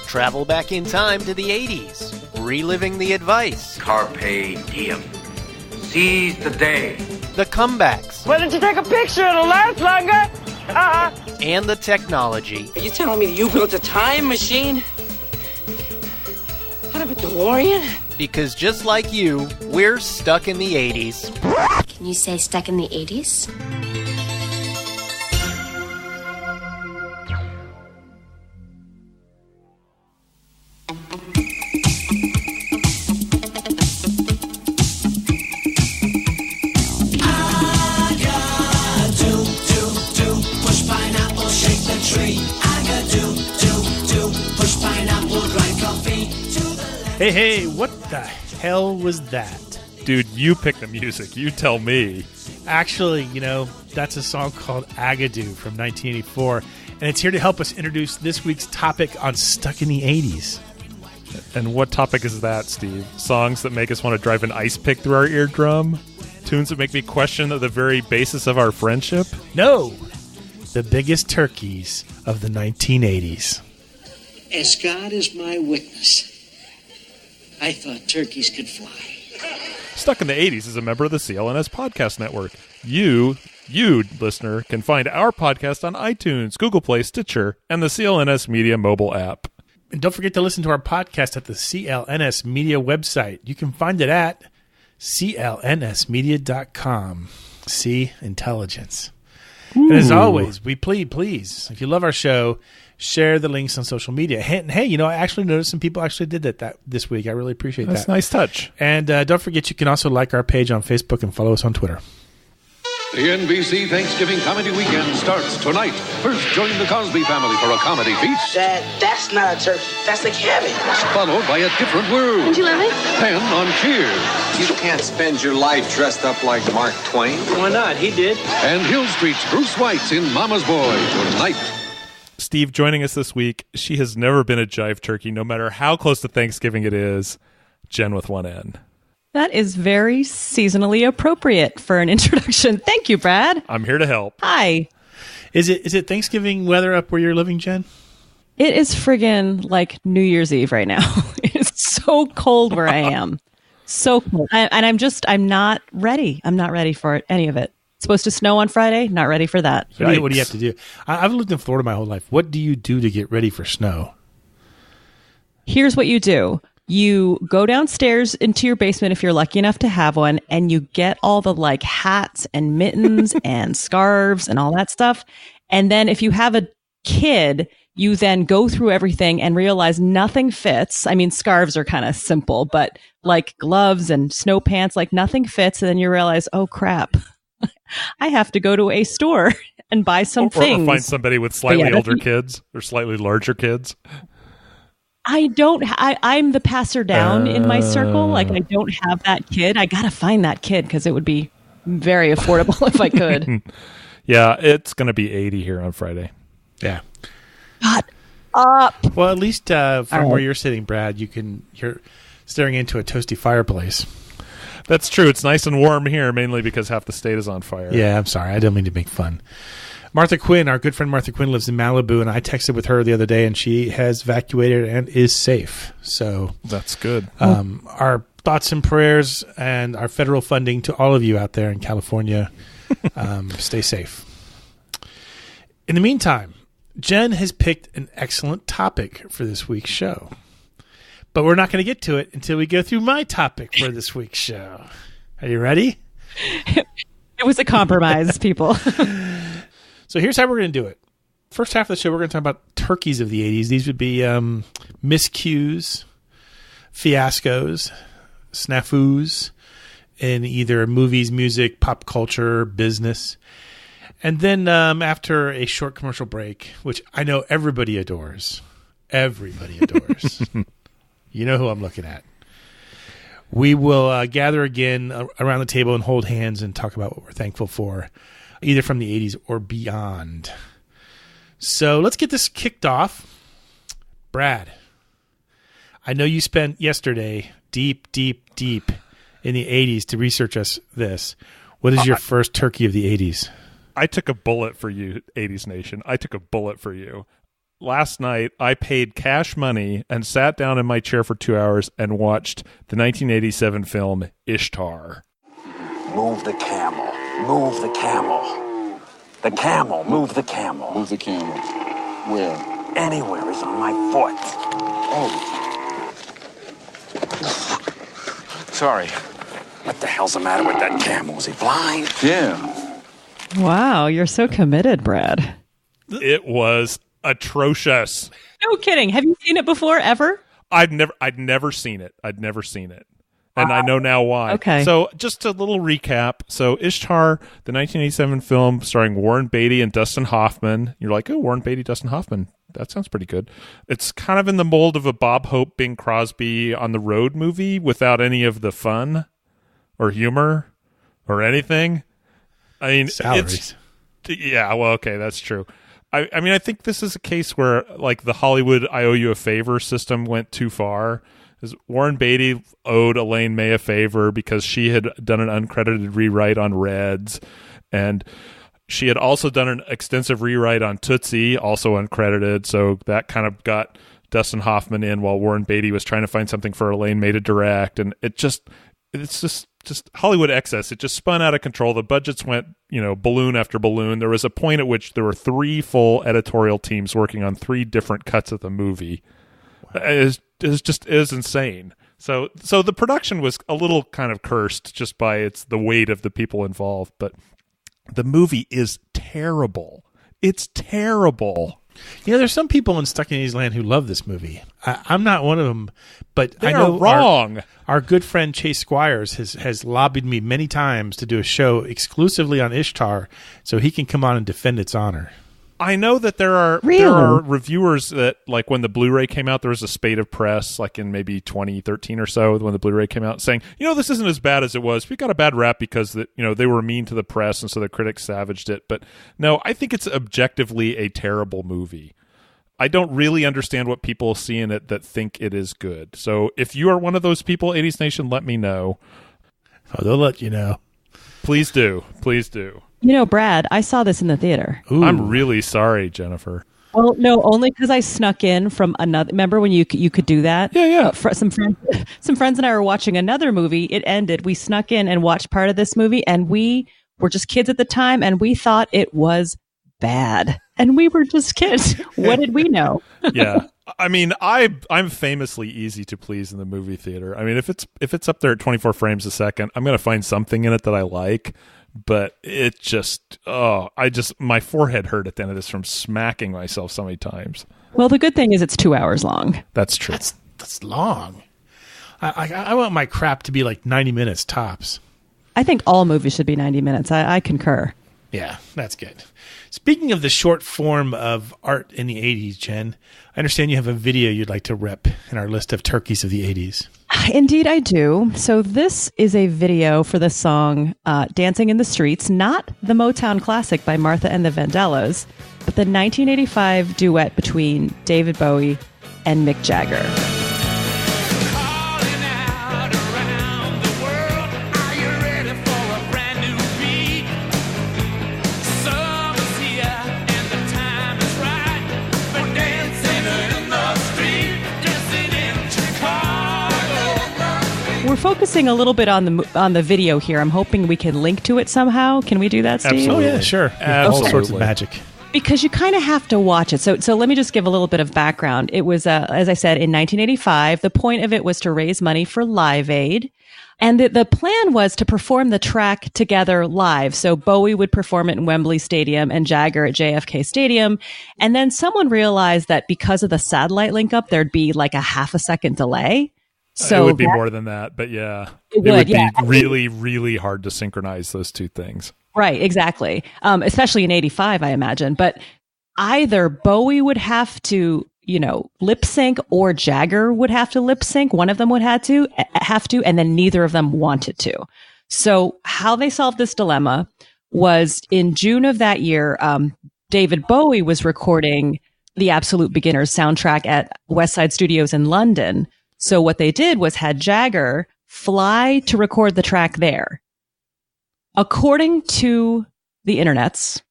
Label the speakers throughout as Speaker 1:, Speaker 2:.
Speaker 1: travel back in time to the 80s, reliving the advice,
Speaker 2: Carpe diem. Seize the day.
Speaker 1: the comebacks,
Speaker 3: Why don't you take a picture? It'll last longer.
Speaker 1: and the technology.
Speaker 4: Are you telling me that you built a time machine? Out of a DeLorean?
Speaker 1: Because just like you, we're stuck in the 80s.
Speaker 5: Can you say stuck in the 80s?
Speaker 6: Hey, what the hell was that?
Speaker 7: Dude, you pick the music. You tell me.
Speaker 6: Actually, that's a song called Agadoo from 1984, and it's here to help us introduce this week's topic on Stuck in the 80s.
Speaker 7: And what topic is that, Steve? Songs that make us want to drive an ice pick through our eardrum? Tunes that make me question the very basis of our friendship?
Speaker 6: No, the biggest turkeys of the 1980s.
Speaker 8: As God is my witness, I thought turkeys could fly.
Speaker 7: Stuck in the 80s is a member of the CLNS Podcast Network. You, listener, can find our podcast on iTunes, Google Play, Stitcher, and the CLNS Media mobile app.
Speaker 6: And don't forget to listen to our podcast at the CLNS Media website. You can find it at clnsmedia.com. See intelligence. Ooh. And as always, we please, if you love our show, share the links on social media. And hey, I actually noticed some people actually did that this week. I really appreciate that.
Speaker 7: That's a nice touch.
Speaker 6: And don't forget, you can also like our page on Facebook and follow us on Twitter.
Speaker 9: The NBC Thanksgiving Comedy Weekend starts tonight. First, join the Cosby family for a comedy feast.
Speaker 4: That's not a turkey. That's a cabbage.
Speaker 9: Followed by a different world.
Speaker 5: Don't you love it?
Speaker 9: Then on Cheers.
Speaker 2: You can't spend your life dressed up like Mark Twain.
Speaker 3: Why not? He did.
Speaker 9: And Hill Street's Bruce White's in Mama's Boy tonight.
Speaker 7: Steve joining us this week. She has never been a jive turkey, no matter how close to Thanksgiving it is. Jen with one N.
Speaker 10: That is very seasonally appropriate for an introduction. Thank you, Brad.
Speaker 7: I'm here to help.
Speaker 10: Hi.
Speaker 6: Is it Thanksgiving weather up where you're living, Jen?
Speaker 10: It is friggin' like New Year's Eve right now. It is so cold where I am. So cold. And I'm not ready. I'm not ready for any of it. It's supposed to snow on Friday. Not ready for that.
Speaker 6: What do you have to do? I've lived in Florida my whole life. What do you do to get ready for snow?
Speaker 10: Here's what you do. You go downstairs into your basement if you're lucky enough to have one, and you get all the hats and mittens and scarves and all that stuff. And then if you have a kid, you then go through everything and realize nothing fits. I mean, scarves are kind of simple, but gloves and snow pants, nothing fits. And then you realize, oh crap, I have to go to a store and buy some things.
Speaker 7: Or find somebody with slightly older kids or slightly larger kids.
Speaker 10: I'm the passer down in my circle. I don't have that kid. I got to find that kid because it would be very affordable if I could.
Speaker 7: Yeah, it's going to be 80 here on Friday.
Speaker 6: Yeah.
Speaker 10: Shut up.
Speaker 6: Well, at least from where you're sitting, Brad, you're staring into a toasty fireplace.
Speaker 7: That's true. It's nice and warm here, mainly because half the state is on fire.
Speaker 6: Yeah, I'm sorry. I don't mean to make fun. Martha Quinn, our good friend Martha Quinn, lives in Malibu, and I texted with her the other day, and she has evacuated and is safe. So
Speaker 7: that's good.
Speaker 6: Our thoughts and prayers and our federal funding to all of you out there in California. Stay safe. In the meantime, Jen has picked an excellent topic for this week's show. But we're not going to get to it until we go through my topic for this week's show. Are you ready?
Speaker 10: It was a compromise, people.
Speaker 6: So here's how we're going to do it. First half of the show, we're going to talk about turkeys of the 80s. These would be miscues, fiascos, snafus in either movies, music, pop culture, business. And then after a short commercial break, which I know everybody adores. You know who I'm looking at. We will gather again around the table and hold hands and talk about what we're thankful for, either from the 80s or beyond. So let's get this kicked off. Brad, I know you spent yesterday deep in the 80s to research this. What is your first turkey of the 80s?
Speaker 7: I took a bullet for you, 80s Nation. I took a bullet for you. last night I paid cash money and sat down in my chair for 2 hours and watched the 1987 film Ishtar.
Speaker 11: Move the camel. Move the camel. The camel. Move the camel.
Speaker 12: Move the camel. Where?
Speaker 11: Anywhere is on my foot.
Speaker 12: Oh.
Speaker 11: Sorry. What the hell's the matter with that camel? Is he blind?
Speaker 12: Yeah.
Speaker 10: Wow, you're so committed, Brad.
Speaker 7: It was atrocious.
Speaker 10: No kidding. Have you seen it before, ever?
Speaker 7: I'd never seen it. And I know now why.
Speaker 10: Okay.
Speaker 7: So just a little recap. So Ishtar, the 1987 film starring Warren Beatty and Dustin Hoffman. You're like, oh, Warren Beatty, Dustin Hoffman. That sounds pretty good. It's kind of in the mold of a Bob Hope, Bing Crosby on the road movie without any of the fun or humor or anything. I mean,
Speaker 6: salaries.
Speaker 7: Yeah, well, okay, that's true. I mean, I think this is a case where, like, the Hollywood I owe you a favor system went too far. Warren Beatty owed Elaine May a favor because she had done an uncredited rewrite on Reds, and she had also done an extensive rewrite on Tootsie, also uncredited, so that kind of got Dustin Hoffman in while Warren Beatty was trying to find something for Elaine May to direct, and it's just Hollywood excess. It just spun out of control. The budgets went, balloon after balloon. There was a point at which there were 3 full editorial teams working on 3 different cuts of the movie. Wow. It is insane. So the production was a little kind of cursed just by the weight of the people involved, but the movie is terrible. It's terrible.
Speaker 6: There's some people in Stuck in 80s Land who love this movie. I'm not one of them, but
Speaker 7: They're
Speaker 6: I know
Speaker 7: wrong.
Speaker 6: Our good friend Chase Squires has lobbied me many times to do a show exclusively on Ishtar so he can come on and defend its honor.
Speaker 7: I know that there are reviewers that, like, when the Blu-ray came out, there was a spate of press, like in maybe 2013 or so, when the Blu-ray came out, saying, this isn't as bad as it was. We got a bad rap because they were mean to the press, and so the critics savaged it. But no, I think it's objectively a terrible movie. I don't really understand what people see in it that think it is good. So if you are one of those people, 80s Nation, let me know.
Speaker 6: Oh, they'll let you know.
Speaker 7: Please do. Please do.
Speaker 10: Brad, I saw this in the theater.
Speaker 7: Ooh. I'm really sorry, Jennifer.
Speaker 10: Well, no, only because I snuck in from another. Remember when you could do that?
Speaker 7: Yeah.
Speaker 10: Some friends and I were watching another movie. It ended. We snuck in and watched part of this movie, and we were just kids at the time, and we thought it was bad. And we were just kids. What did we know?
Speaker 7: Yeah. I mean, I'm famously easy to please in the movie theater. I mean, if it's up there at 24 frames a second, I'm going to find something in it that I like. But it just, my forehead hurt at the end of this from smacking myself so many times.
Speaker 10: Well, the good thing is it's 2 hours long.
Speaker 7: That's true.
Speaker 6: That's long. I want my crap to be like 90 minutes tops.
Speaker 10: I think all movies should be 90 minutes. I concur.
Speaker 6: Yeah, that's good. Speaking of the short form of art in the 80s, Jen, I understand you have a video you'd like to rep in our list of turkeys of the 80s.
Speaker 10: Indeed, I do. So this is a video for the song Dancing in the Streets, not the Motown classic by Martha and the Vandellas, but the 1985 duet between David Bowie and Mick Jagger. We're focusing a little bit on the video here. I'm hoping we can link to it somehow. Can we do that, Steve?
Speaker 6: Absolutely. Oh, yeah, sure. All sorts of magic.
Speaker 10: Because you kind of have to watch it. So let me just give a little bit of background. It was, as I said, in 1985. The point of it was to raise money for Live Aid. And the plan was to perform the track together live. So Bowie would perform it in Wembley Stadium and Jagger at JFK Stadium. And then someone realized that because of the satellite link up, there'd be like a half a second delay. So
Speaker 7: it would be more than that, but yeah. It would be really, really hard to synchronize those two things.
Speaker 10: Right, exactly. Especially in 85, I imagine. But either Bowie would have to, lip sync, or Jagger would have to lip sync. One of them would have to, and then neither of them wanted to. So how they solved this dilemma was in June of that year, David Bowie was recording the Absolute Beginners soundtrack at West Side Studios in London. So what they did was had Jagger fly to record the track there. According to the internets,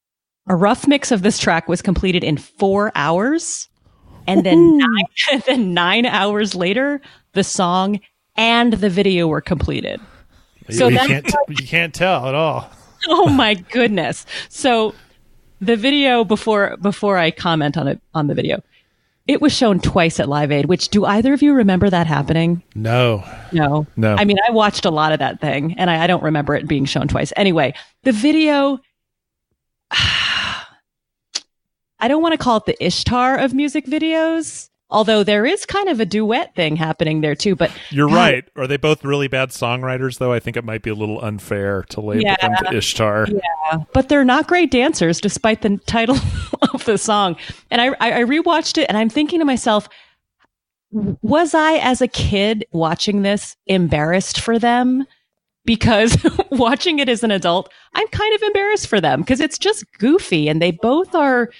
Speaker 10: a rough mix of this track was completed in 4 hours. And then then 9 hours later, the song and the video were completed. So
Speaker 6: you can't tell at all.
Speaker 10: Oh my goodness. So the video, before I comment on the video, it was shown twice at Live Aid, which, do either of you remember that happening?
Speaker 6: No.
Speaker 10: I mean, I watched a lot of that thing, and I don't remember it being shown twice. Anyway, the video, I don't want to call it the Ishtar of music videos, although there is kind of a duet thing happening there too. But
Speaker 7: you're right. Are they both really bad songwriters, though? I think it might be a little unfair to label them to Ishtar.
Speaker 10: Yeah, but they're not great dancers, despite the title of the song. And I rewatched it, and I'm thinking to myself, was I, as a kid watching this, embarrassed for them? Because watching it as an adult, I'm kind of embarrassed for them because it's just goofy, and they both are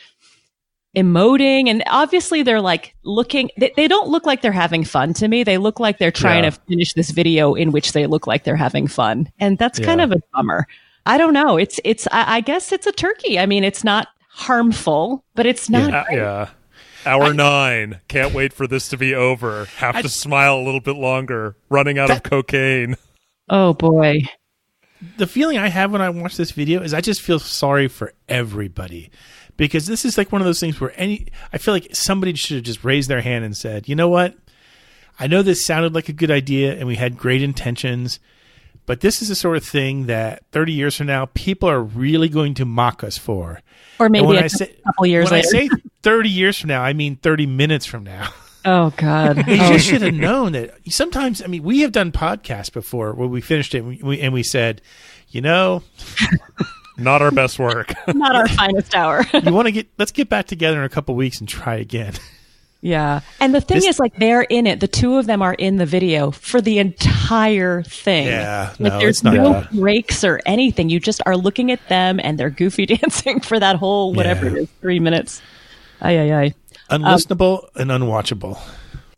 Speaker 10: emoting, and obviously they're like looking, they don't look like they're having fun to me. They look like they're trying to finish this video in which they look like they're having fun, and that's kind of a bummer. I don't know. I guess it's a turkey. I mean, it's not harmful, but it's not.
Speaker 7: Yeah. Hour 9. Can't wait for this to be over. Have to smile a little bit longer. Running out of cocaine.
Speaker 10: Oh boy.
Speaker 6: The feeling I have when I watch this video is I just feel sorry for everybody. Because this is like one of those things where I feel like somebody should have just raised their hand and said, you know what? I know this sounded like a good idea and we had great intentions, but this is the sort of thing that 30 years from now, people are really going to mock us for.
Speaker 10: Or maybe a couple years later.
Speaker 6: When I say 30 years from now, I mean 30 minutes from now.
Speaker 10: Oh, God.
Speaker 6: They just should have known that sometimes, I mean, we have done podcasts before where we finished it and we said, you know...
Speaker 7: Not our best work.
Speaker 10: Not our finest hour.
Speaker 6: Let's get back together in a couple weeks and try again.
Speaker 10: Yeah. And the thing is, like, they're in it. The two of them are in the video for the entire thing.
Speaker 6: Yeah.
Speaker 10: Like, there's no breaks or anything. You just are looking at them and they're goofy dancing for that whole, whatever it is, 3 minutes. Ay.
Speaker 6: Unlistenable and unwatchable.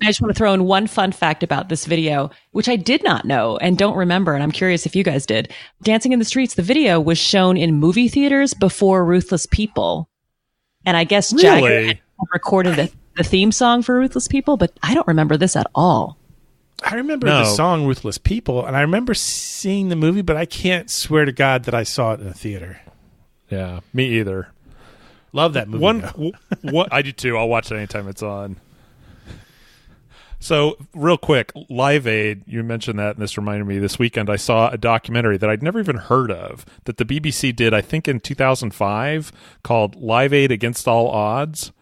Speaker 10: I just want to throw in one fun fact about this video, which I did not know and don't remember, and I'm curious if you guys did. Dancing in the Streets, the video was shown in movie theaters before Ruthless People. And I guess Jagger had recorded the theme song for Ruthless People, but I don't remember this at all.
Speaker 6: I remember the song Ruthless People, and I remember seeing the movie, but I can't swear to God that I saw it in a theater.
Speaker 7: Yeah, me either.
Speaker 6: Love that movie.
Speaker 7: I do too. I'll watch it anytime it's on. So, real quick, Live Aid, you mentioned that, and this reminded me, this weekend I saw a documentary that I'd never even heard of, that the BBC did, I think in 2005, called Live Aid Against All Odds.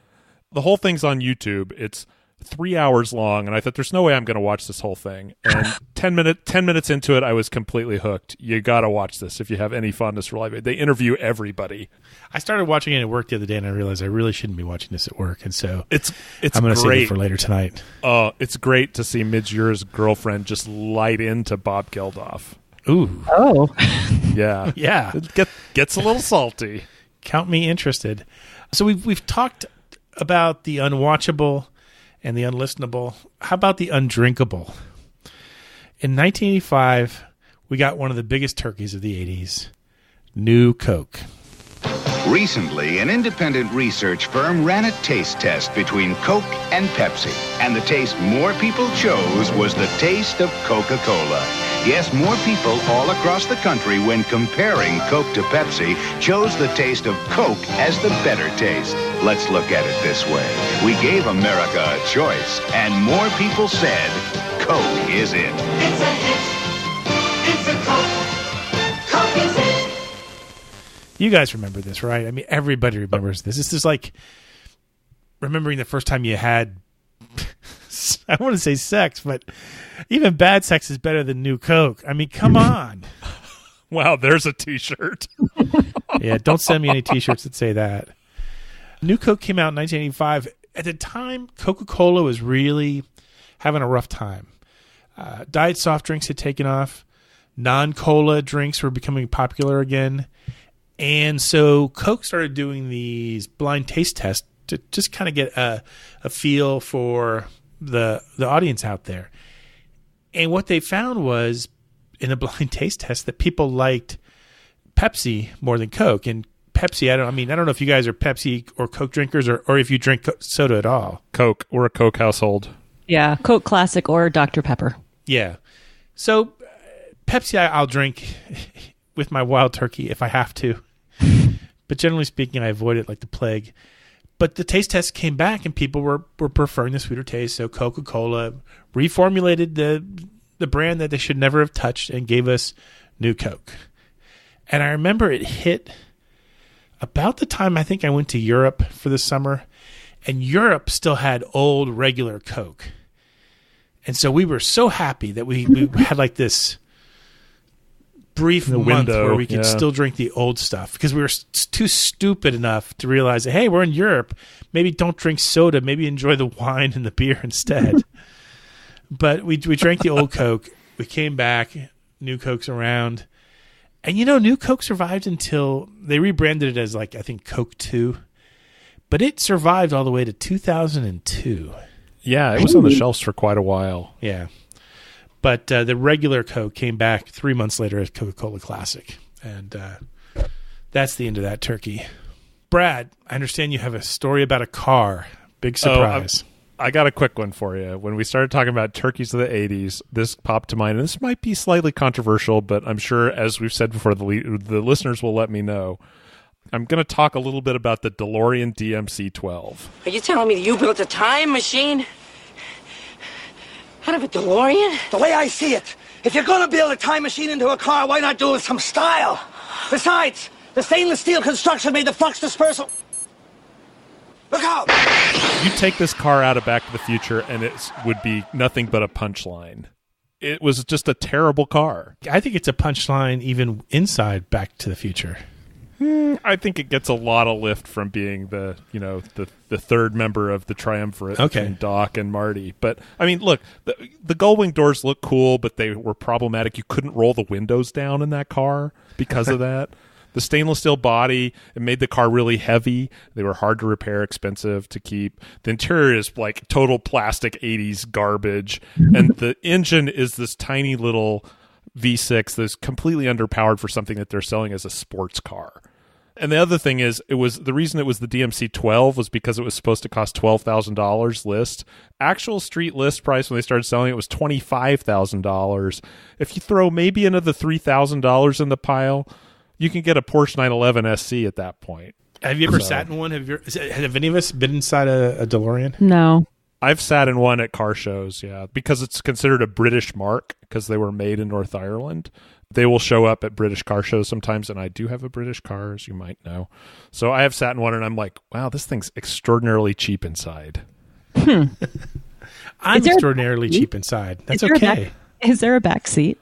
Speaker 7: The whole thing's on YouTube. It's 3 hours long, and I thought, there's no way I'm going to watch this whole thing. And 10 minutes into it, I was completely hooked. You got to watch this if you have any fondness for Live Aid. They interview everybody.
Speaker 6: I started watching it at work the other day, and I realized I really shouldn't be watching this at work, and so
Speaker 7: it's
Speaker 6: I'm going to save it for later tonight.
Speaker 7: Oh, it's great to see Midge Ure's girlfriend just light into Bob Geldof.
Speaker 6: Ooh.
Speaker 10: Oh.
Speaker 7: Yeah.
Speaker 6: Yeah.
Speaker 7: It gets a little salty.
Speaker 6: Count me interested. So we've talked about the unwatchable and the unlistenable. How about the undrinkable? In 1985, we got one of the biggest turkeys of the 80s, New Coke.
Speaker 13: Recently, an independent research firm ran a taste test between Coke and Pepsi, and the taste more people chose was the taste of Coca-Cola. Yes, more people all across the country, when comparing Coke to Pepsi, chose the taste of Coke as the better taste. Let's look at it this way. We gave America a choice, and more people said Coke is it.
Speaker 14: It's a hit. It's a Coke. Coke is it.
Speaker 6: You guys remember this, right? I mean, everybody remembers this. This is like remembering the first time you had, I want to say sex, but even bad sex is better than New Coke. I mean, come on.
Speaker 7: Wow, there's a T-shirt.
Speaker 6: Yeah, don't send me any T-shirts that say that. New Coke came out in 1985. At the time, Coca-Cola was really having a rough time. Diet soft drinks had taken off. Non-cola drinks were becoming popular again. And so Coke started doing these blind taste tests to just kind of get a feel for the audience out there. And what they found was, in the blind taste test, that people liked Pepsi more than Coke. And Pepsi. I don't know if you guys are Pepsi or Coke drinkers, or if you drink soda at all.
Speaker 7: Coke. We're a Coke household.
Speaker 10: Yeah, Coke Classic or Dr. Pepper.
Speaker 6: Yeah. So Pepsi, I'll drink with my wild turkey if I have to. But generally speaking, I avoid it like the plague. But the taste test came back, and people were preferring the sweeter taste. So Coca-Cola reformulated the brand that they should never have touched and gave us New Coke. And I remember it hit about the time I think I went to Europe for the summer, and Europe still had old regular Coke. And so we were so happy that we had like this brief month where we could still drink the old stuff, because we were too stupid enough to realize that, hey, we're in Europe. Maybe don't drink soda. Maybe enjoy the wine and the beer instead. But we drank the old Coke. We came back. New Coke's around. And, New Coke survived until they rebranded it as, I think Coke 2. But it survived all the way to 2002.
Speaker 7: Yeah, it was on the shelves for quite a while.
Speaker 6: Yeah. But the regular Coke came back 3 months later as Coca-Cola Classic. And that's the end of that turkey. Brad, I understand you have a story about a car. Big surprise.
Speaker 7: I got a quick one for you. When we started talking about turkeys of the 80s, this popped to mind. And this might be slightly controversial, but I'm sure, as we've said before, the listeners will let me know. I'm going to talk a little bit about the DeLorean DMC-12.
Speaker 4: Are you telling me that you built a time machine out of a DeLorean?
Speaker 8: The way I see it, if you're gonna build a time machine into a car, why not do it with some style? Besides, the stainless steel construction made the flux dispersal. Look out!
Speaker 7: You take this car out of Back to the Future, and it would be nothing but a punchline. It was just a terrible car.
Speaker 6: I think it's a punchline even inside Back to the Future.
Speaker 7: I think it gets a lot of lift from being the third member of the triumvirate between Doc and Marty. But I mean, look, the gull-wing doors look cool, but they were problematic. You couldn't roll the windows down in that car because of that. The stainless steel body, it made the car really heavy. They were hard to repair, expensive to keep. The interior is like total plastic 80s garbage. And the engine is this tiny little V6 that's completely underpowered for something that they're selling as a sports car. And the other thing is, the reason it was the DMC-12 was because it was supposed to cost $12,000 list. Actual street list price when they started selling it was $25,000. If you throw maybe another $3,000 in the pile, you can get a Porsche 911 SC at that point.
Speaker 6: Have you ever sat in one? Have any of us been inside a DeLorean?
Speaker 10: No.
Speaker 7: I've sat in one at car shows, yeah, because it's considered a British mark because they were made in North Ireland. They will show up at British car shows sometimes, and I do have a British car, as you might know. So I have sat in one, and I'm like, wow, this thing's extraordinarily cheap inside.
Speaker 6: I'm extraordinarily cheap inside. That's okay.
Speaker 10: Is there a back seat?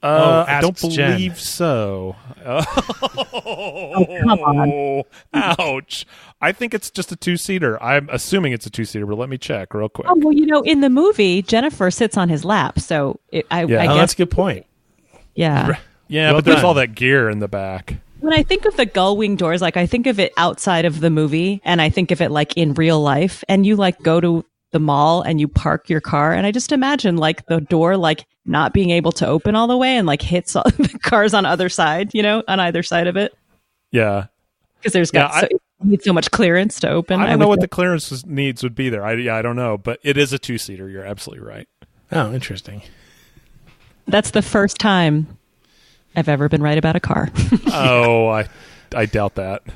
Speaker 7: I don't believe so.
Speaker 10: Oh, come on.
Speaker 7: Ouch. I think it's just a two-seater. I'm assuming it's a two-seater, but let me check real quick.
Speaker 10: Oh, well, in the movie, Jennifer sits on his lap, so I guess...
Speaker 6: that's a good point.
Speaker 10: Yeah.
Speaker 7: Yeah, but there's all that gear in the back.
Speaker 10: When I think of the gull-wing doors, I think of it outside of the movie, and I think of it in real life, and you go to the mall and you park your car, and I just imagine the door not being able to open all the way and hits all the cars on other side, on either side of it.
Speaker 7: Yeah.
Speaker 10: Because there's it needs so much clearance to open.
Speaker 7: I don't know what the clearance needs would be there. I don't know, but it is a two-seater. You're absolutely right.
Speaker 6: Oh, interesting.
Speaker 10: That's the first time I've ever been right about a car.
Speaker 7: Oh, I doubt that.
Speaker 6: Do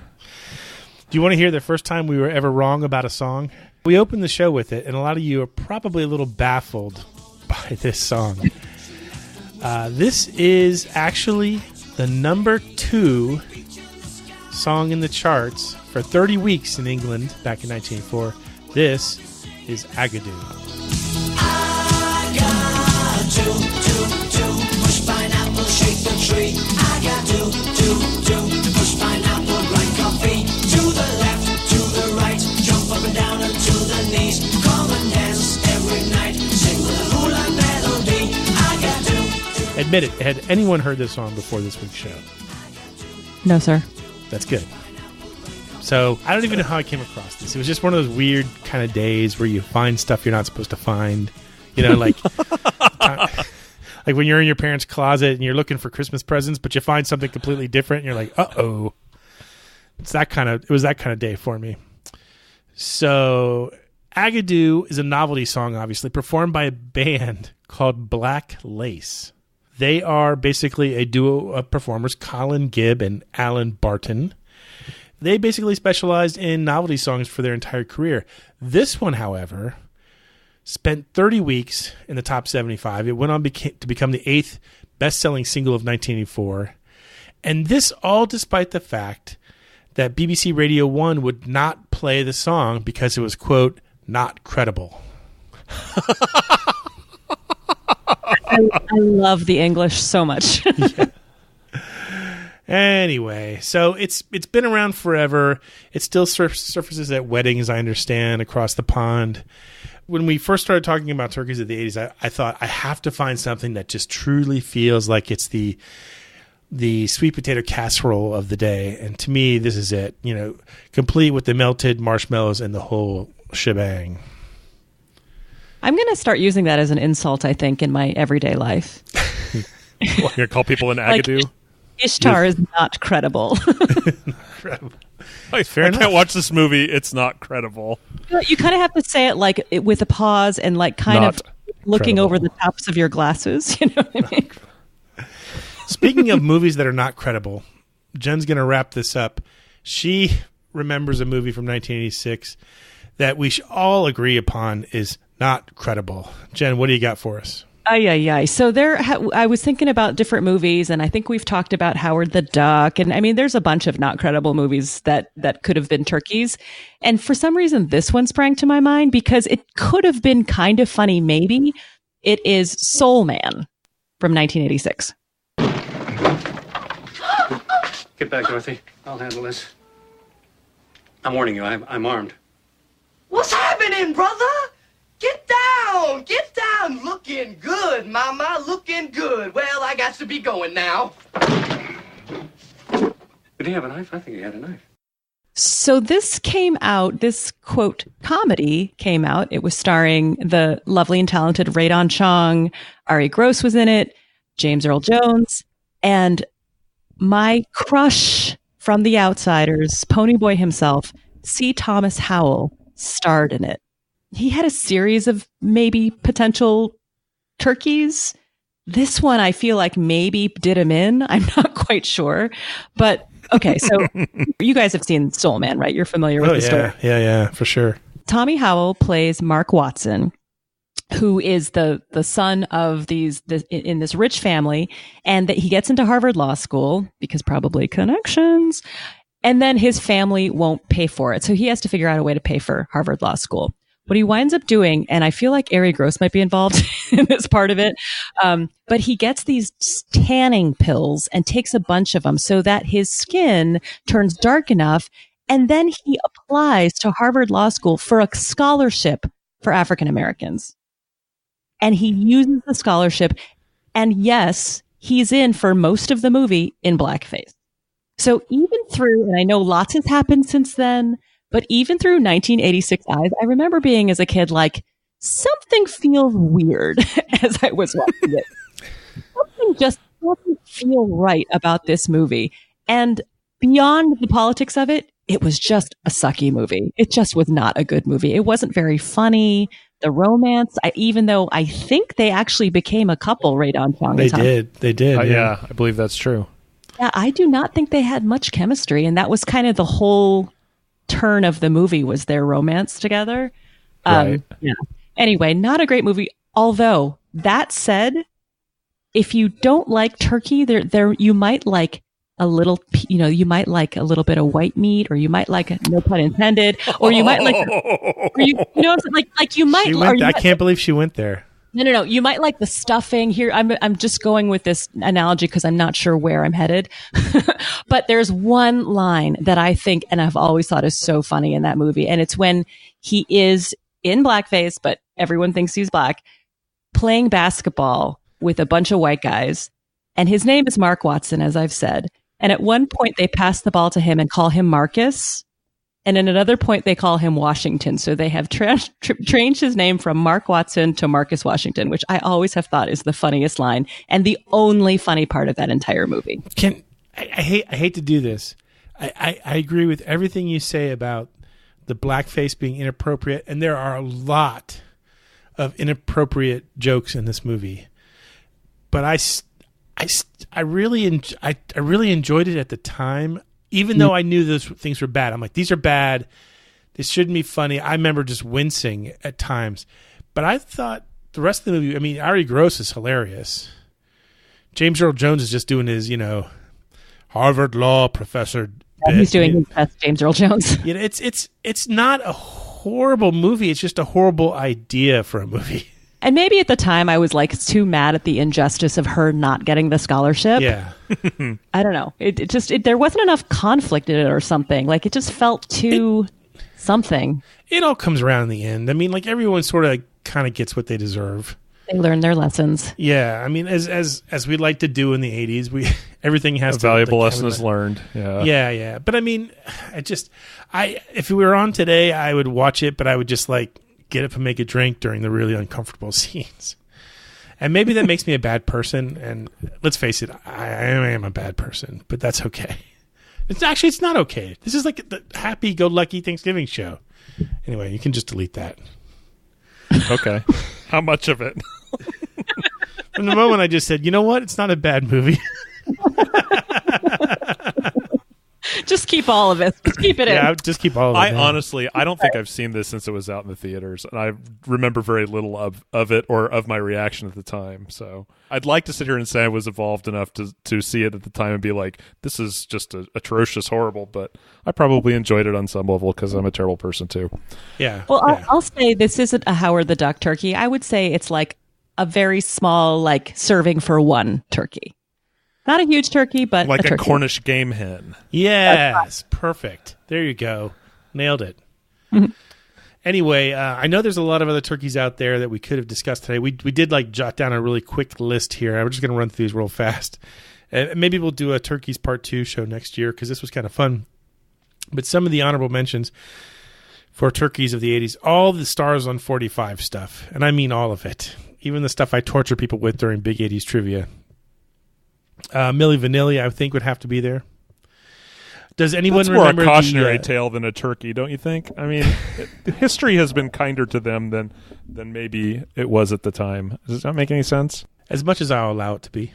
Speaker 6: you want to hear the first time we were ever wrong about a song? We opened the show with it, and a lot of you are probably a little baffled by this song. This is actually the number 2 song in the charts for 30 weeks in England back in 1984. This is Agadoo.
Speaker 14: I got to push pineapple, shake the tree. I got to push pineapple, grind coffee. To the left, to the right, jump up and down and to the knees. Come and dance every night, sing with a hula melody. I got to.
Speaker 6: Admit it, had anyone heard this song before this week's show?
Speaker 10: No, sir.
Speaker 6: That's good. So I don't even know how I came across this. It was just one of those weird kind of days where you find stuff you're not supposed to find. Like when you're in your parents' closet and you're looking for Christmas presents, but you find something completely different and you're like, uh-oh. it was that kind of day for me. So Agadoo is a novelty song, obviously, performed by a band called Black Lace. They are basically a duo of performers, Colin Gibb and Alan Barton. They basically specialized in novelty songs for their entire career. This one, however, spent 30 weeks in the top 75. It went on to become the 8th best-selling single of 1984. And this all despite the fact that BBC Radio 1 would not play the song because it was, quote, not credible.
Speaker 10: I love the English so much.
Speaker 6: Yeah. Anyway, so it's been around forever. It still surfaces at weddings, I understand, across the pond. When we first started talking about turkeys of the 80s, I thought I have to find something that just truly feels like it's the sweet potato casserole of the day. And to me, this is it, complete with the melted marshmallows and the whole shebang.
Speaker 10: I'm going to start using that as an insult, I think, in my everyday life.
Speaker 7: You're going to call people an Agadoo?
Speaker 10: Like, Ishtar is not credible.
Speaker 7: Incredible. I can't watch this movie. It's not credible.
Speaker 10: You kind of have to say it like with a pause and like kind
Speaker 7: Not
Speaker 10: of looking
Speaker 7: credible.
Speaker 10: over the tops of your glasses. You know what I mean?
Speaker 6: Speaking of movies that are not credible, Jen's going to wrap this up. She remembers a movie from 1986 that we should all agree upon is not credible. Jen, what do you got for us?
Speaker 10: So I was thinking about different movies, and I think we've talked about Howard the Duck, and I mean, there's a bunch of not credible movies that could have been turkeys, and for some reason, this one sprang to my mind because it could have been kind of funny. Maybe it is Soul Man from 1986.
Speaker 15: Get back, Dorothy. I'll handle this. I'm warning you. I'm armed.
Speaker 16: What's happening, brother? Get down, looking good, mama, looking good. Well, I got to be going now.
Speaker 15: Did he have a knife? I think he had a knife.
Speaker 10: So this quote, comedy came out. It was starring the lovely and talented Radon Chong. Ari Gross was in it, James Earl Jones, and my crush from The Outsiders, Ponyboy himself, C. Thomas Howell, starred in it. He had a series of maybe potential turkeys. This one I feel like maybe did him in. I'm not quite sure. But okay, so you guys have seen Soul Man, right? You're familiar with the story.
Speaker 6: Yeah, for sure.
Speaker 10: Tommy Howell plays Mark Watson, who is the son of in this rich family, and that he gets into Harvard Law School because probably connections. And then his family won't pay for it. So he has to figure out a way to pay for Harvard Law School. What he winds up doing, and I feel like Ari Gross might be involved in this part of it, but he gets these tanning pills and takes a bunch of them so that his skin turns dark enough, and then he applies to Harvard Law School for a scholarship for African Americans. And he uses the scholarship, and yes, he's in for most of the movie in blackface. So even through, and I know lots has happened since then, but even through 1986 eyes, I remember being as a kid like, something feels weird as I was watching it. Something just doesn't feel right about this movie. And beyond the politics of it, it was just a sucky movie. It just was not a good movie. It wasn't very funny. The romance, even though I think they actually became a couple, Radon Chong and Tom.
Speaker 6: They did.
Speaker 7: Yeah, I believe that's true.
Speaker 10: Yeah, I do not think they had much chemistry, and that was kind of the whole turn of the movie was their romance together.
Speaker 7: Right.
Speaker 10: Yeah. Anyway, not a great movie. Although that said, if you don't like turkey, there you might like a little, you might like a little bit of white meat, or you might like, no pun intended, or you might like, or you might.
Speaker 6: I can't believe she went there.
Speaker 10: No. You might like the stuffing here. I'm just going with this analogy because I'm not sure where I'm headed. But there's one line that I think, and I've always thought is so funny in that movie. And it's when he is in blackface, but everyone thinks he's black, playing basketball with a bunch of white guys. And his name is Mark Watson, as I've said. And at one point they pass the ball to him and call him Marcus. And at another point, they call him Washington. So they have changed his name from Mark Watson to Marcus Washington, which I always have thought is the funniest line and the only funny part of that entire movie.
Speaker 6: I hate to do this. I agree with everything you say about the blackface being inappropriate, and there are a lot of inappropriate jokes in this movie. But I really enjoyed it at the time, even though I knew those things were bad. I'm like, these are bad. This shouldn't be funny. I remember just wincing at times. But I thought the rest of the movie, I mean, Ari Gross is hilarious. James Earl Jones is just doing his, Harvard law professor.
Speaker 10: He's doing his best James Earl Jones.
Speaker 6: It's not a horrible movie. It's just a horrible idea for a movie.
Speaker 10: And maybe at the time I was like too mad at the injustice of her not getting the scholarship.
Speaker 6: Yeah.
Speaker 10: I don't know. It just there wasn't enough conflict in it or something. Like it just felt too something.
Speaker 6: It all comes around in the end. I mean, like everyone sort of kind of gets what they deserve.
Speaker 10: They learn their lessons.
Speaker 6: Yeah, I mean, as we like to do in the 80s, everything has
Speaker 7: a valuable lesson is learned. Yeah.
Speaker 6: But I mean, if we were on today, I would watch it, but I would just like get up and make a drink during the really uncomfortable scenes. And maybe that makes me a bad person. And let's face it, I am a bad person, but that's okay. It's not okay. This is like the happy-go-lucky Thanksgiving show. Anyway, you can just delete that.
Speaker 7: Okay. How much of it?
Speaker 6: From the moment I just said, you know what? It's not a bad movie.
Speaker 10: Just keep all of it. Just keep it in.
Speaker 6: Yeah, just keep all of it.
Speaker 7: Honestly, I don't think I've seen this since it was out in the theaters, and I remember very little of it or of my reaction at the time. So I'd like to sit here and say I was evolved enough to see it at the time and be like, this is just atrocious, horrible, but I probably enjoyed it on some level because I'm a terrible person too.
Speaker 6: Yeah.
Speaker 10: Well, I'll say this isn't a Howard the Duck turkey. I would say it's like a very small, like serving for one turkey. Not a huge turkey, but
Speaker 7: like
Speaker 10: a
Speaker 7: Cornish game hen.
Speaker 6: Yes, perfect. There you go. Nailed it.
Speaker 10: Mm-hmm.
Speaker 6: Anyway, I know there's a lot of other turkeys out there that we could have discussed today. We did like jot down a really quick list here. I'm just going to run through these real fast. Maybe we'll do a Turkeys Part 2 show next year because this was kind of fun. But some of the honorable mentions for turkeys of the 80s, all the Stars on 45 stuff. And I mean all of it. Even the stuff I torture people with during Big 80s Trivia. Milli Vanilli, I think, would have to be there. Does anyone remember
Speaker 7: more a cautionary tale than a turkey, don't you think? I mean, history has been kinder to them than maybe it was at the time. Does that make any sense?
Speaker 6: As much as I'll allow it to be.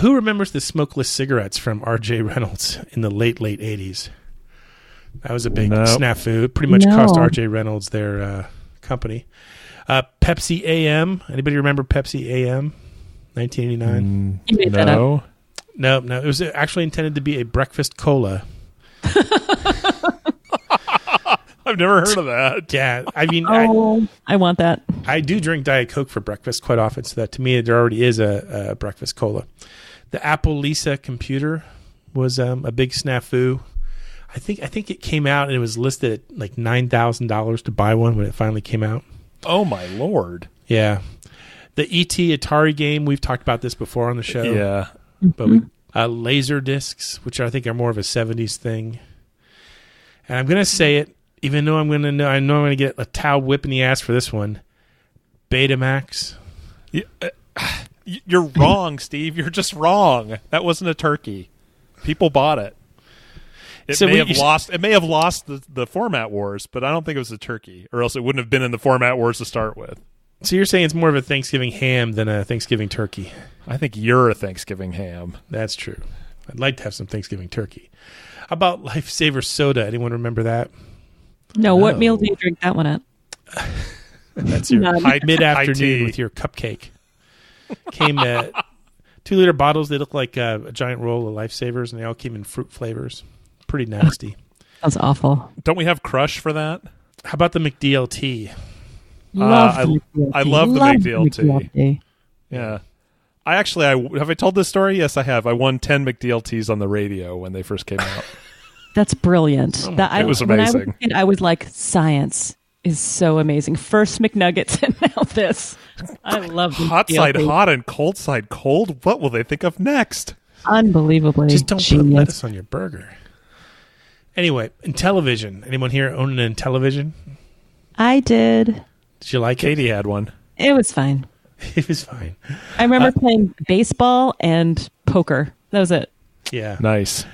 Speaker 6: Who remembers the smokeless cigarettes from R.J. Reynolds in the late 80s? That was a big snafu. It pretty much cost R.J. Reynolds their company. Pepsi AM. Anybody remember Pepsi AM? 1989. No. It was actually intended to be a breakfast cola.
Speaker 7: I've never heard of that.
Speaker 6: Yeah, I mean,
Speaker 10: I want that.
Speaker 6: I do drink Diet Coke for breakfast quite often, so that to me there already is a breakfast cola. The Apple Lisa computer was a big snafu. I think it came out and it was listed at like $9,000 to buy one when it finally came out.
Speaker 7: Oh my Lord!
Speaker 6: Yeah. The E.T. Atari game, we've talked about this before on the show.
Speaker 7: Yeah.
Speaker 6: But laser discs, which I think are more of a 70s thing. And I'm going to say it, even though I know I'm going to get a towel whip in the ass for this one. Betamax.
Speaker 7: You're wrong, Steve. You're just wrong. That wasn't a turkey. People bought it. It may have lost the format wars, but I don't think it was a turkey, or else it wouldn't have been in the format wars to start with.
Speaker 6: So you're saying it's more of a Thanksgiving ham than a Thanksgiving turkey?
Speaker 7: I think you're a Thanksgiving ham.
Speaker 6: That's true. I'd like to have some Thanksgiving turkey. How about Lifesaver soda? Anyone remember that?
Speaker 10: No. What meal do you drink that one at?
Speaker 6: That's your mid-afternoon with your cupcake. Came 2-liter bottles. They look like a giant roll of Lifesavers, and they all came in fruit flavors. Pretty nasty.
Speaker 10: That's awful.
Speaker 7: Don't we have Crush for that?
Speaker 6: How about the McDLT?
Speaker 7: I love the McDLT. Yeah. Have I told this story? Yes, I have. I won 10 McDLTs on the radio when they first came out.
Speaker 10: That's brilliant.
Speaker 7: It was amazing.
Speaker 10: I was like, science is so amazing. First McNuggets and now this. I love this.
Speaker 7: Hot side hot and cold side cold. What will they think of next?
Speaker 10: Unbelievably
Speaker 6: Just don't
Speaker 10: genius.
Speaker 6: put lettuce on your burger. Anyway, in television. Anyone here own an Intellivision?
Speaker 10: I did.
Speaker 6: Did you like it?
Speaker 7: Katie had one.
Speaker 10: It was fine.
Speaker 6: It was fine.
Speaker 10: I remember playing baseball and poker. That was it.
Speaker 6: Yeah.
Speaker 7: Nice.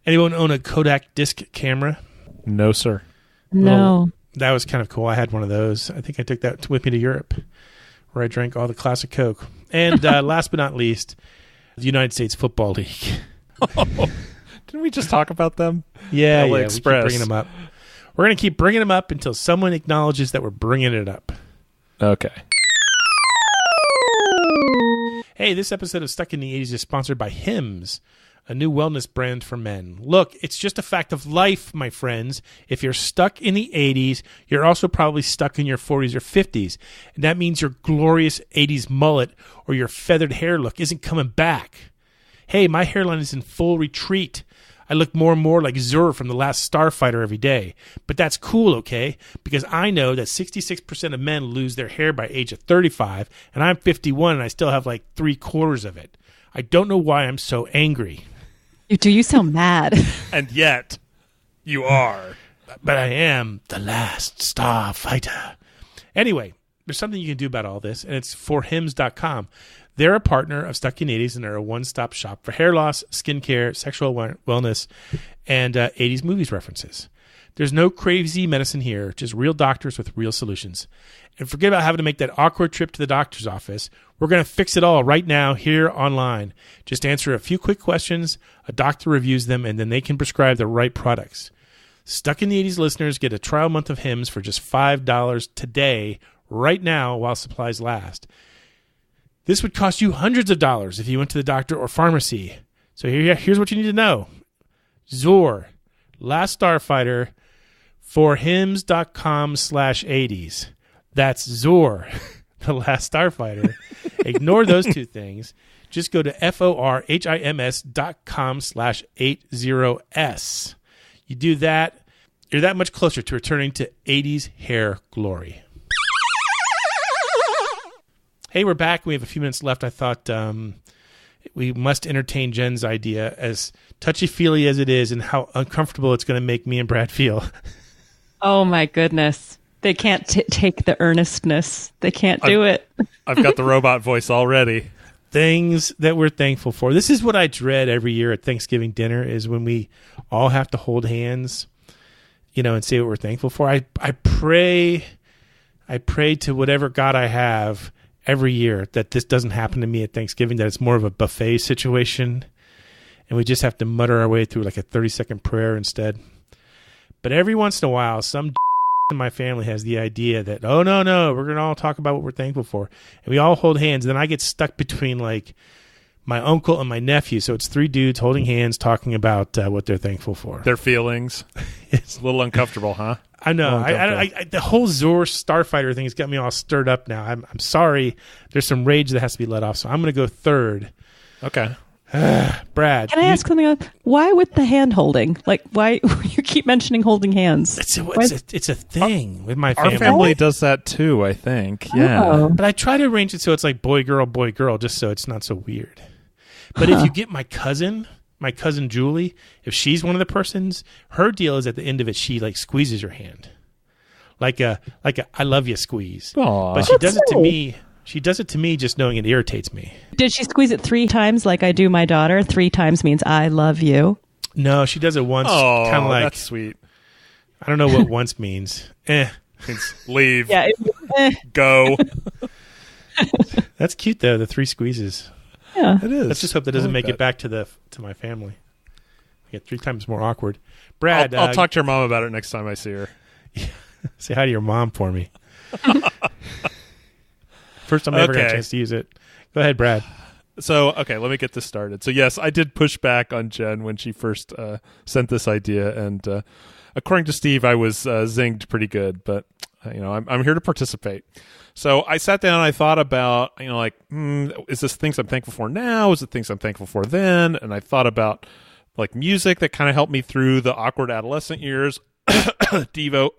Speaker 6: Anyone own a Kodak disc camera?
Speaker 7: No, sir.
Speaker 10: No.
Speaker 6: Well, that was kind of cool. I had one of those. I think I took that with me to Europe, where I drank all the classic Coke. And last but not least, the United States Football League.
Speaker 7: Didn't we just talk about them?
Speaker 6: Yeah,
Speaker 7: LA
Speaker 6: we
Speaker 7: Express.
Speaker 6: keep bringing them up. We're going to keep bringing them up until someone acknowledges that we're bringing it up.
Speaker 7: Okay.
Speaker 6: Hey, this episode of Stuck in the 80s is sponsored by Hims, a new wellness brand for men. Look, it's just a fact of life, my friends. If you're stuck in the 80s, you're also probably stuck in your 40s or 50s. And that means your glorious 80s mullet or your feathered hair look isn't coming back. Hey, my hairline is in full retreat. I look more and more like Zur from The Last Starfighter every day. But that's cool, okay? Because I know that 66% of men lose their hair by age of 35, and I'm 51 and I still have like 3/4 of it. I don't know why I'm so angry.
Speaker 10: You sound mad.
Speaker 7: And yet, you are.
Speaker 6: But I am the last Starfighter. Anyway, there's something you can do about all this, and it's forhims.com. They're a partner of Stuck in the 80s, and they're a one-stop shop for hair loss, skincare, sexual wellness, and 80s movies references. There's no crazy medicine here, just real doctors with real solutions. And forget about having to make that awkward trip to the doctor's office. We're going to fix it all right now here online. Just answer a few quick questions, a doctor reviews them, and then they can prescribe the right products. Stuck in the 80s listeners get a trial month of Hims for just $5 today, right now, while supplies last. This would cost you hundreds of dollars if you went to the doctor or pharmacy. So here's what you need to know. Zor, Last Starfighter, forhims.com/80s. That's Zor, the Last Starfighter. Ignore those two things. Just go to forhims.com/80s. You do that, you're that much closer to returning to 80s hair glory. Hey, we're back. We have a few minutes left. I thought we must entertain Jen's idea, as touchy-feely as it is, and how uncomfortable it's going to make me and Brad feel.
Speaker 10: Oh, my goodness. They can't take the earnestness. They can't do it.
Speaker 7: I've got the robot voice already.
Speaker 6: Things that we're thankful for. This is what I dread every year at Thanksgiving dinner, is when we all have to hold hands, and say what we're thankful for. I pray to whatever God I have every year that this doesn't happen to me at Thanksgiving, that it's more of a buffet situation, and we just have to mutter our way through like a 30-second prayer instead. But every once in a while, some in my family has the idea that, oh, no, we're going to all talk about what we're thankful for. And we all hold hands. And then I get stuck between like my uncle and my nephew. So it's three dudes holding hands talking about what they're thankful for.
Speaker 7: Their feelings. It's a little uncomfortable, huh?
Speaker 6: I know. The whole Zor Starfighter thing has got me all stirred up now. I'm sorry. There's some rage that has to be let off. So I'm going to go third.
Speaker 7: Okay.
Speaker 6: Brad.
Speaker 10: Can I ask something else? Why with the hand holding? Like, why you keep mentioning holding hands?
Speaker 6: It's a thing with my family.
Speaker 7: Our family does that too, I think. Yeah.
Speaker 10: Oh.
Speaker 6: But I try to arrange it so it's like boy, girl, just so it's not so weird. But if you get my cousin Julie, if she's one of the persons, her deal is at the end of it, she like squeezes your hand. Like a I love you squeeze.
Speaker 7: Aww.
Speaker 6: But she does it to me. She does it to me just knowing it irritates me.
Speaker 10: Did she squeeze it 3 times like I do my daughter? 3 times means I love you.
Speaker 6: No, she does it once.
Speaker 7: Oh,
Speaker 6: kind of like,
Speaker 7: that's sweet.
Speaker 6: I don't know what once means.
Speaker 7: Means leave.
Speaker 10: Yeah.
Speaker 7: Go.
Speaker 6: That's cute though. The 3 squeezes.
Speaker 10: Yeah,
Speaker 6: it is. Let's just hope that doesn't make it back to my family. I get 3 times more awkward. Brad,
Speaker 7: I'll talk to your mom about it next time I see her.
Speaker 6: Say hi to your mom for me. First time I ever got a chance to use it. Go ahead, Brad.
Speaker 7: So, okay, let me get this started. So, yes, I did push back on Jen when she first sent this idea, and according to Steve, I was zinged pretty good. But I'm here to participate. So I sat down and I thought about, is this things I'm thankful for now? Is it things I'm thankful for then? And I thought about like music that kind of helped me through the awkward adolescent years. Devo.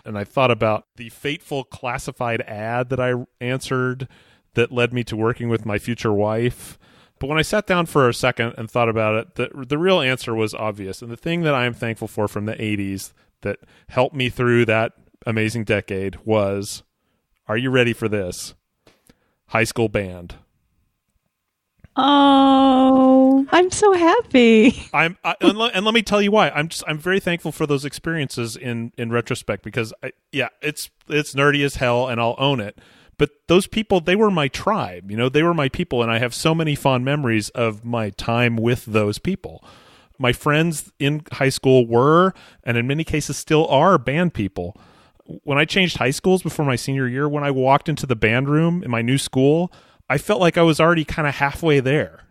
Speaker 7: And I thought about the fateful classified ad that I answered that led me to working with my future wife. But when I sat down for a second and thought about it, the real answer was obvious. And the thing that I am thankful for from the 80s that helped me through that amazing decade was, are you ready for this? High school band.
Speaker 10: Oh, I'm so happy.
Speaker 7: And let me tell you why. I'm very thankful for those experiences in retrospect, because it's nerdy as hell, and I'll own it. But those people, they were my tribe. They were my people, and I have so many fond memories of my time with those people. My friends in high school were, and in many cases still are, band people. When I changed high schools before my senior year, when I walked into the band room in my new school, I felt like I was already kind of halfway there,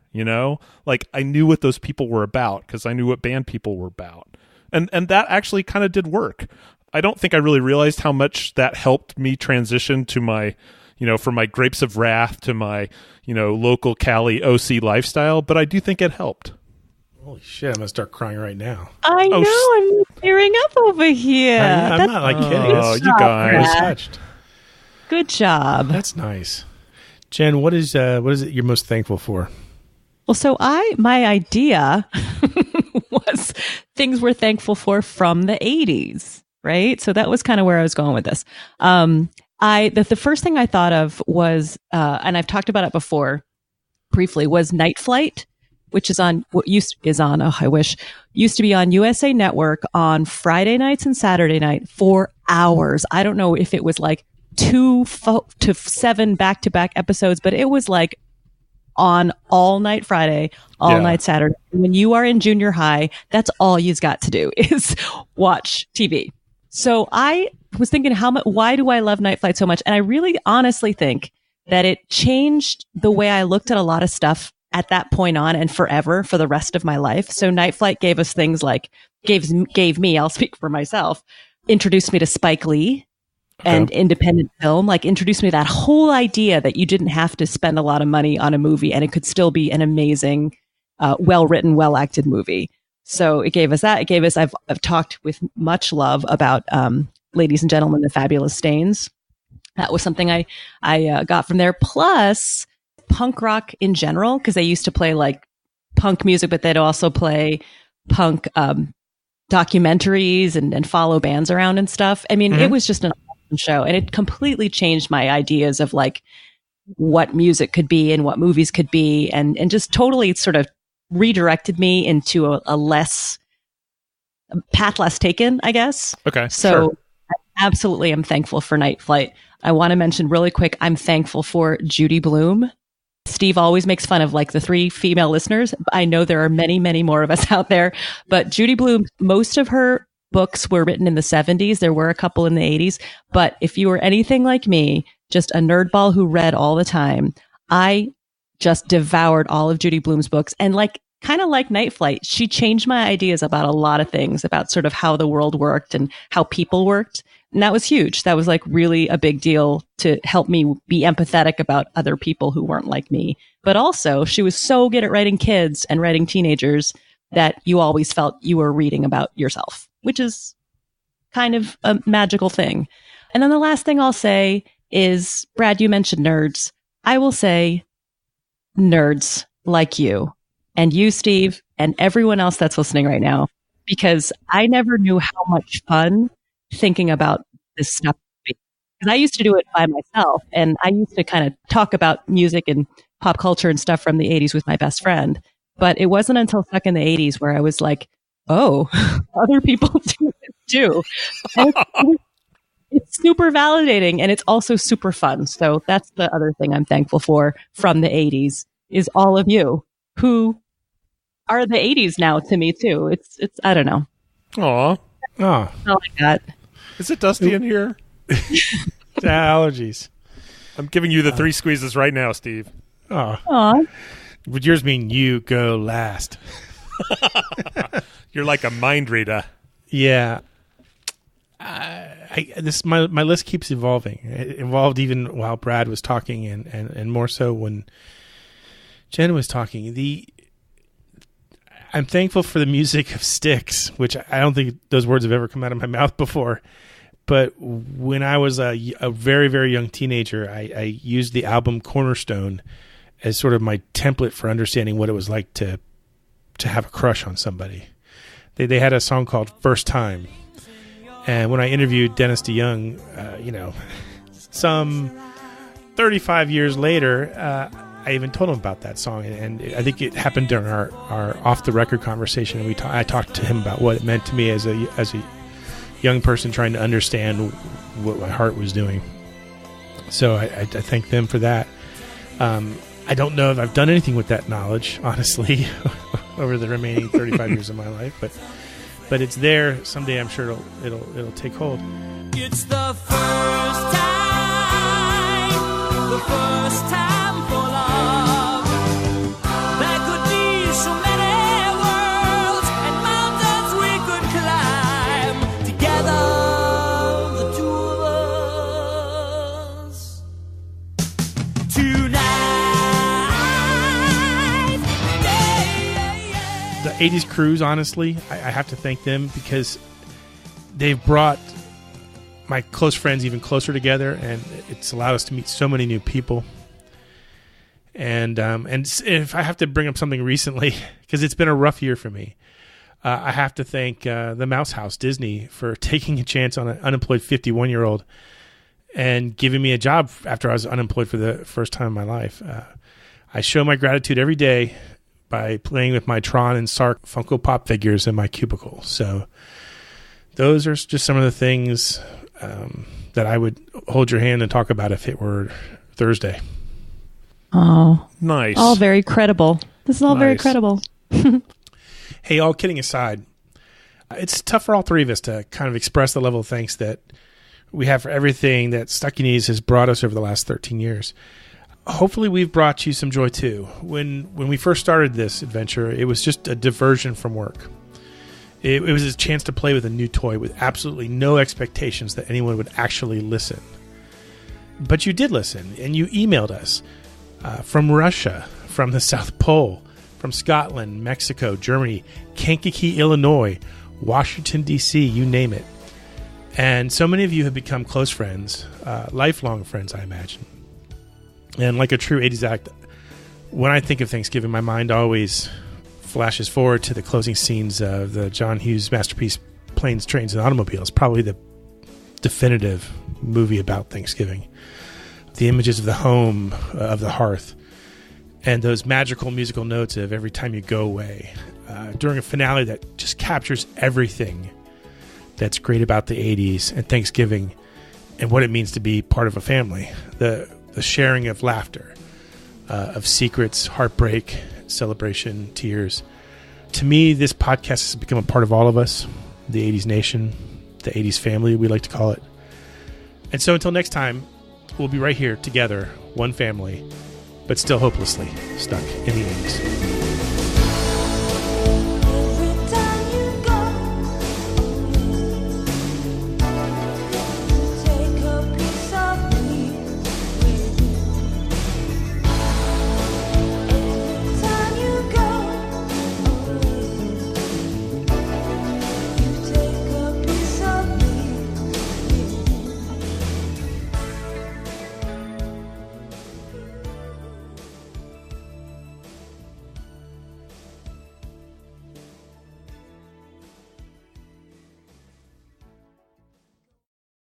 Speaker 7: Like I knew what those people were about because I knew what band people were about. And that actually kind of did work. I don't think I really realized how much that helped me transition to my, from my Grapes of Wrath to my, local Cali OC lifestyle, but I do think it helped.
Speaker 6: Holy shit, I'm going to start crying right now.
Speaker 10: I know, I'm tearing up over here.
Speaker 6: I'm not like kidding.
Speaker 7: Oh, you guys.
Speaker 6: I'm touched.
Speaker 10: Good job.
Speaker 6: That's nice. Jen, what is it you're most thankful for?
Speaker 10: Well, so my idea was things we're thankful for from the 80s, right? So that was kind of where I was going with this. The first thing I thought of was, and I've talked about it before briefly, was Night Flight, which is on used to be on USA Network on Friday nights and Saturday night for hours. I don't know if it was like 2 to 7 back-to-back episodes, but it was like on all night Friday, all night Saturday. When you are in junior high, that's all you've got to do is watch TV. So I was thinking, why do I love Night Flight so much? And I really honestly think that it changed the way I looked at a lot of stuff at that point on and forever for the rest of my life. So Night Flight gave us things like, gave me, I'll speak for myself, introduced me to Spike Lee and independent film, like introduced me to that whole idea that you didn't have to spend a lot of money on a movie and it could still be an amazing, well-written, well-acted movie. So it gave us that. It gave us, I've talked with much love about, Ladies and Gentlemen, The Fabulous Stains. That was something I got from there. Plus punk rock in general, because they used to play like punk music, but they'd also play punk, documentaries and follow bands around and stuff. I mean, It was just an awesome show, and it completely changed my ideas of like what music could be and what movies could be, and just totally sort of redirected me into a less path less taken, I guess.
Speaker 7: Okay.
Speaker 10: So
Speaker 7: sure.
Speaker 10: I absolutely am thankful for Night Flight. I want to mention really quick, I'm thankful for Judy Blume. Steve always makes fun of like the 3 female listeners. I know there are many, many more of us out there, but Judy Blume, most of her books were written in the 70s. There were a couple in the 80s, but if you were anything like me, just a nerdball who read all the time, I just devoured all of Judy Blume's books. And like, kind of like Night Flight, she changed my ideas about a lot of things, about sort of how the world worked and how people worked. And that was huge. That was like really a big deal to help me be empathetic about other people who weren't like me. But also, she was so good at writing kids and writing teenagers that you always felt you were reading about yourself, which is kind of a magical thing. And then the last thing I'll say is, Brad, you mentioned nerds. I will say nerds like you and you, Steve, and everyone else that's listening right now, because I never knew how much fun thinking about this stuff. Because I used to do it by myself, and I used to kind of talk about music and pop culture and stuff from the 80s with my best friend. But it wasn't until stuck in the 80s where I was like, oh, other people do this too. It's super validating, and it's also super fun. So that's the other thing I'm thankful for from the 80s, is all of you who are the 80s now to me too. It's I don't know.
Speaker 7: Aw.
Speaker 6: Oh,
Speaker 10: all I got.
Speaker 7: Is it dusty in here?
Speaker 6: Allergies.
Speaker 7: I'm giving you the 3 squeezes right now, Steve.
Speaker 6: Oh.
Speaker 10: Aw.
Speaker 6: Would yours mean you go last?
Speaker 7: You're like a mind reader.
Speaker 6: Yeah. My list keeps evolving. It evolved even while Brad was talking, and more so when Jen was talking. I'm thankful for the music of Styx, which I don't think those words have ever come out of my mouth before. But when I was a very, very young teenager, I used the album Cornerstone as sort of my template for understanding what it was like to have a crush on somebody. They had a song called First Time. And when I interviewed Dennis DeYoung, some 35 years later, I even told him about that song, and I think it happened during our off the record conversation. And I talked to him about what it meant to me as a young person trying to understand what my heart was doing. So I thank them for that. I don't know if I've done anything with that knowledge, honestly, over the remaining 35 years of my life, but it's there. Someday I'm sure it'll take hold.
Speaker 14: It's the first time for love. There could be so many worlds and mountains we could climb together, the two of us. Tonight,
Speaker 6: The 80s Cruise, honestly, I have to thank them because they've brought my close friends even closer together, and it's allowed us to meet so many new people. And if I have to bring up something recently, because it's been a rough year for me, I have to thank the Mouse House, Disney, for taking a chance on an unemployed 51-year-old and giving me a job after I was unemployed for the first time in my life. I show my gratitude every day by playing with my Tron and Sark Funko Pop figures in my cubicle. So those are just some of the things that I would hold your hand and talk about if it were Thursday.
Speaker 10: Oh,
Speaker 7: nice.
Speaker 10: All very credible. This is all very
Speaker 6: Nice.
Speaker 10: credible.
Speaker 6: Hey, all kidding aside, it's tough for all three of us to kind of express the level of thanks that we have for everything that Stuck in Ease has brought us over the last 13 years. Hopefully we've brought you some joy too. When we first started this adventure, it was just a diversion from work. It was a chance to play with a new toy with absolutely no expectations that anyone would actually listen. But you did listen, and you emailed us from Russia, from the South Pole, from Scotland, Mexico, Germany, Kankakee, Illinois, Washington, D.C., you name it. And so many of you have become close friends, lifelong friends, I imagine. And like a true 80s act, when I think of Thanksgiving, my mind always flashes forward to the closing scenes of the John Hughes masterpiece Planes, Trains, and Automobiles, probably the definitive movie about Thanksgiving. The images of the home, of the hearth, and those magical musical notes of Every Time You Go Away, during a finale that just captures everything that's great about the 80s and Thanksgiving and what it means to be part of a family. The sharing of laughter, of secrets, heartbreak, celebration, tears. To me, this podcast has become a part of all of us, the 80s nation, the 80s family, we like to call it. And so until next time, we'll be right here together, one family, but still hopelessly stuck in the 80s.